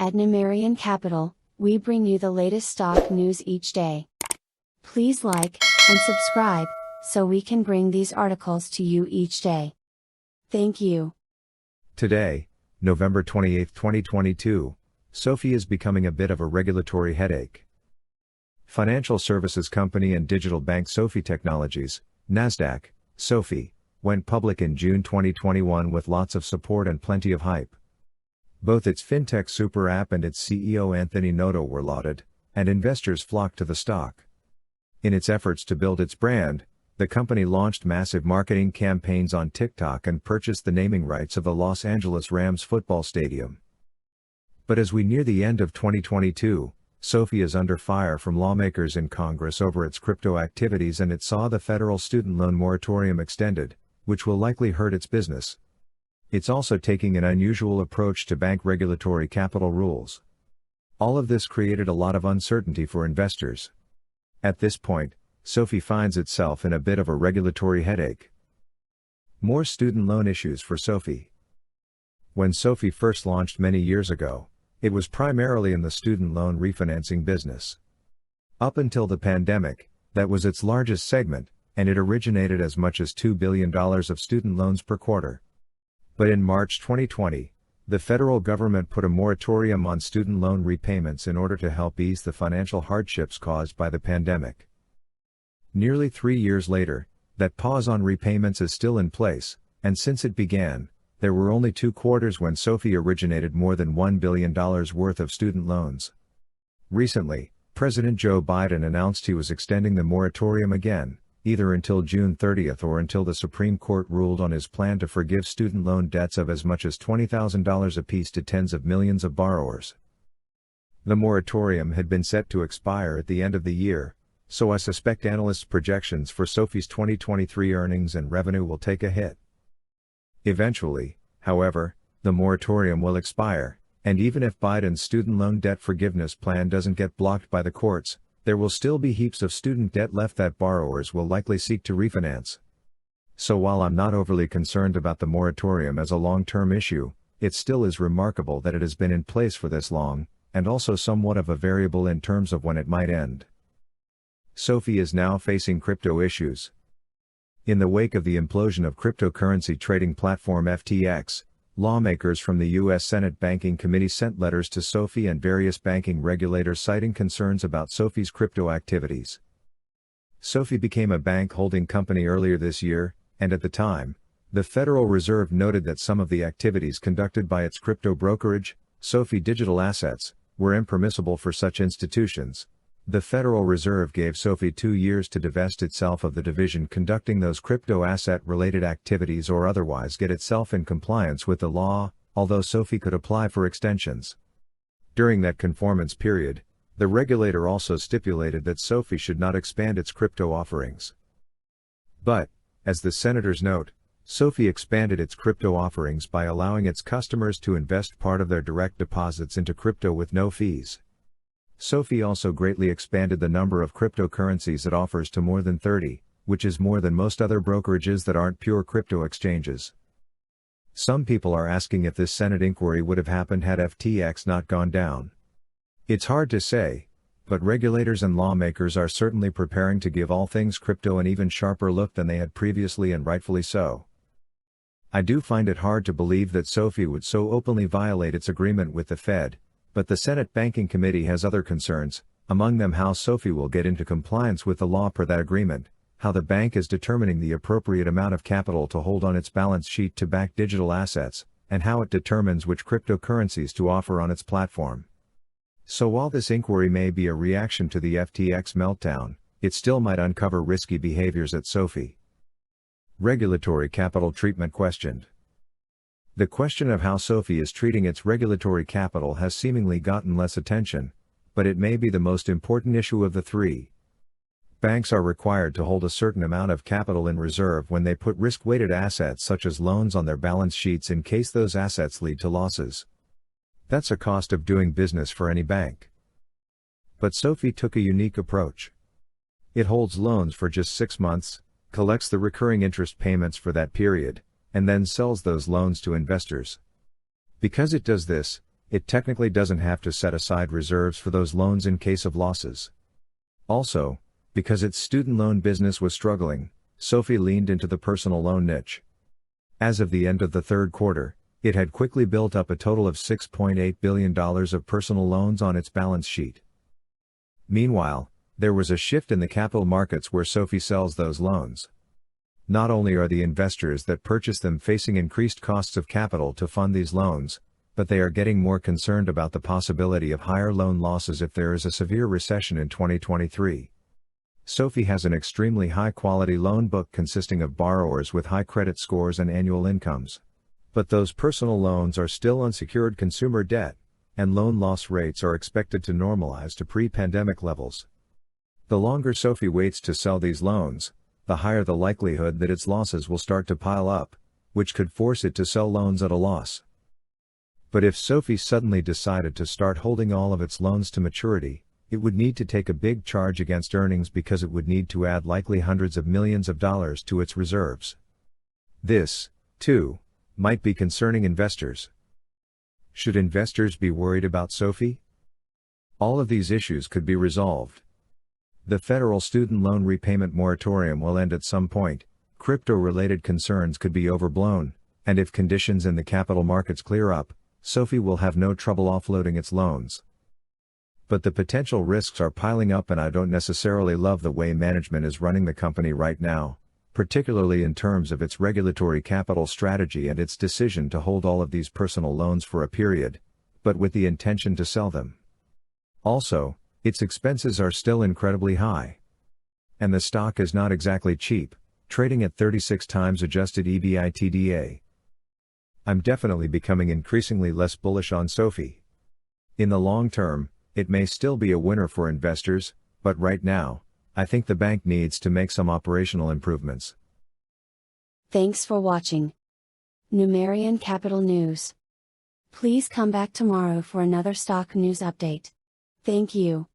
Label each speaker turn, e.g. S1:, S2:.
S1: At Numerian Capital, we bring you the latest stock news each day. Please like and subscribe so we can bring these articles to you each day. Thank you.
S2: Today, November 28, 2022, SOFI is becoming a bit of a regulatory headache. Financial services company and digital bank SOFI Technologies, NASDAQ, SOFI, went public in June 2021 with lots of support and plenty of hype. Both its fintech super app and its CEO Anthony Noto were lauded, and investors flocked to the stock. In its efforts to build its brand, the company launched massive marketing campaigns on TikTok and purchased the naming rights of the Los Angeles Rams football stadium. But as we near the end of 2022, SOFI is under fire from lawmakers in Congress over its crypto activities, and it saw the federal student loan moratorium extended, which will likely hurt its business. It's also taking an unusual approach to bank regulatory capital rules. All of this created a lot of uncertainty for investors. At this point, SOFI finds itself in a bit of a regulatory headache. More student loan issues for SOFI. When SOFI first launched many years ago, it was primarily in the student loan refinancing business. Up until the pandemic, that was its largest segment, and it originated as much as $2 billion of student loans per quarter. But in March 2020, the federal government put a moratorium on student loan repayments in order to help ease the financial hardships caused by the pandemic. Nearly 3 years later, that pause on repayments is still in place, and since it began, there were only 2 quarters when SOFI originated more than $1 billion worth of student loans. Recently, President Joe Biden announced he was extending the moratorium again, either until June 30th or until the Supreme Court ruled on his plan to forgive student loan debts of as much as $20,000 apiece to tens of millions of borrowers. The moratorium had been set to expire at the end of the year, so I suspect analysts' projections for SOFI's 2023 earnings and revenue will take a hit. Eventually, however, the moratorium will expire, and even if Biden's student loan debt forgiveness plan doesn't get blocked by the courts, there will still be heaps of student debt left that borrowers will likely seek to refinance. So while I'm not overly concerned about the moratorium as a long-term issue, it still is remarkable that it has been in place for this long, and also somewhat of a variable in terms of when it might end. SOFI is now facing crypto issues. In the wake of the implosion of cryptocurrency trading platform FTX, lawmakers from the U.S. Senate Banking Committee sent letters to SOFI and various banking regulators citing concerns about SOFI's crypto activities. SOFI became a bank holding company earlier this year, and at the time, the Federal Reserve noted that some of the activities conducted by its crypto brokerage, SOFI Digital Assets, were impermissible for such institutions. The Federal Reserve gave SOFI 2 years to divest itself of the division conducting those crypto asset-related activities or otherwise get itself in compliance with the law, although SOFI could apply for extensions. During that conformance period, the regulator also stipulated that SOFI should not expand its crypto offerings. But, as the senators note, SOFI expanded its crypto offerings by allowing its customers to invest part of their direct deposits into crypto with no fees. SOFI also greatly expanded the number of cryptocurrencies it offers to more than 30, which is more than most other brokerages that aren't pure crypto exchanges. Some people are asking if this Senate inquiry would have happened had FTX not gone down. It's hard to say, but regulators and lawmakers are certainly preparing to give all things crypto an even sharper look than they had previously, and rightfully so. I do find it hard to believe that SOFI would so openly violate its agreement with the Fed, but the Senate Banking Committee has other concerns, among them how SOFI will get into compliance with the law per that agreement, how the bank is determining the appropriate amount of capital to hold on its balance sheet to back digital assets, and how it determines which cryptocurrencies to offer on its platform. So while this inquiry may be a reaction to the FTX meltdown, it still might uncover risky behaviors at SOFI. Regulatory capital treatment questioned. The question of how SOFI is treating its regulatory capital has seemingly gotten less attention, but it may be the most important issue of the three. Banks are required to hold a certain amount of capital in reserve when they put risk-weighted assets such as loans on their balance sheets in case those assets lead to losses. That's a cost of doing business for any bank. But SOFI took a unique approach. It holds loans for just 6 months, collects the recurring interest payments for that period, and then sells those loans to investors. Because it does this, it technically doesn't have to set aside reserves for those loans in case of losses. Also, because its student loan business was struggling, SOFI leaned into the personal loan niche. As of the end of the third quarter, it had quickly built up a total of $6.8 billion of personal loans on its balance sheet. Meanwhile, there was a shift in the capital markets where SOFI sells those loans. Not only are the investors that purchase them facing increased costs of capital to fund these loans, but they are getting more concerned about the possibility of higher loan losses if there is a severe recession in 2023. SOFI has an extremely high-quality loan book consisting of borrowers with high credit scores and annual incomes. But those personal loans are still unsecured consumer debt, and loan loss rates are expected to normalize to pre-pandemic levels. The longer SOFI waits to sell these loans, the higher the likelihood that its losses will start to pile up, which could force it to sell loans at a loss. But if SOFI suddenly decided to start holding all of its loans to maturity, it would need to take a big charge against earnings because it would need to add likely hundreds of millions of dollars to its reserves. This, too, might be concerning investors. Should investors be worried about SOFI? All of these issues could be resolved. The federal student loan repayment moratorium will end at some point, crypto-related concerns could be overblown, and if conditions in the capital markets clear up, SOFI will have no trouble offloading its loans. But the potential risks are piling up, and I don't necessarily love the way management is running the company right now, particularly in terms of its regulatory capital strategy and its decision to hold all of these personal loans for a period, but with the intention to sell them. Also, its expenses are still incredibly high. And the stock is not exactly cheap, trading at 36 times adjusted EBITDA. I'm definitely becoming increasingly less bullish on SOFI. In the long term, it may still be a winner for investors, but right now, I think the bank needs to make some operational improvements.
S1: Thanks for watching Numerian Capital News. Please come back tomorrow for another stock news update. Thank you.